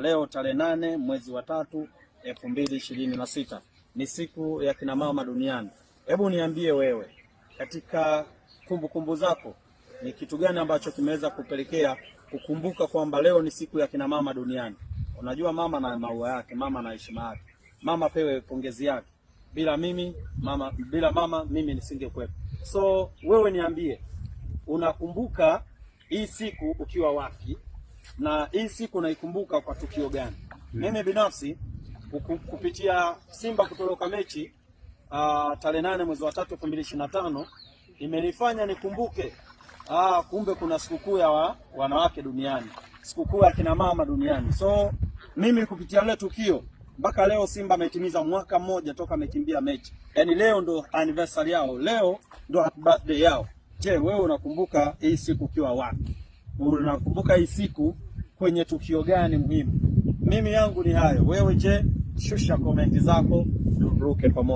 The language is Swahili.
Leo tarehe 8 mwezi wa 3 2026 ni siku ya kina mama duniani. Hebu niambie wewe, katika kumbukumbu zako ni kitu gani ambacho kimeweza kupelekea kukumbuka kwamba leo ni siku ya kina mama duniani? Unajua mama na maua yake, mama na heshima yake, mama pewe pongezi yake. Bila mama mimi nisingekuwepo. So wewe niambie, unakumbuka hii siku ukiwa wapi, na hii siku unaikumbuka kwa tukio gani? Mimi binafsi kupitia Simba kutoroka mechi tarehe 8 mwezi wa 3 2025 imenifanya nikumbuke kumbe kuna sikukuu ya wanawake duniani, sikukuu ya kina mama duniani. So mimi kupitia ile tukio mpaka leo Simba ametimiza mwaka mmoja toka amekimbia mechi. Yaani leo ndo anniversary yao, leo ndo happy birthday yao. Je, wewe unakumbuka hii siku ukiwa wapi? Unakumbuka hii siku kwenye tukio gani muhimu? Mimi yangu ni hayo. Wewe je? Shusha komenti zako turuke pamoja.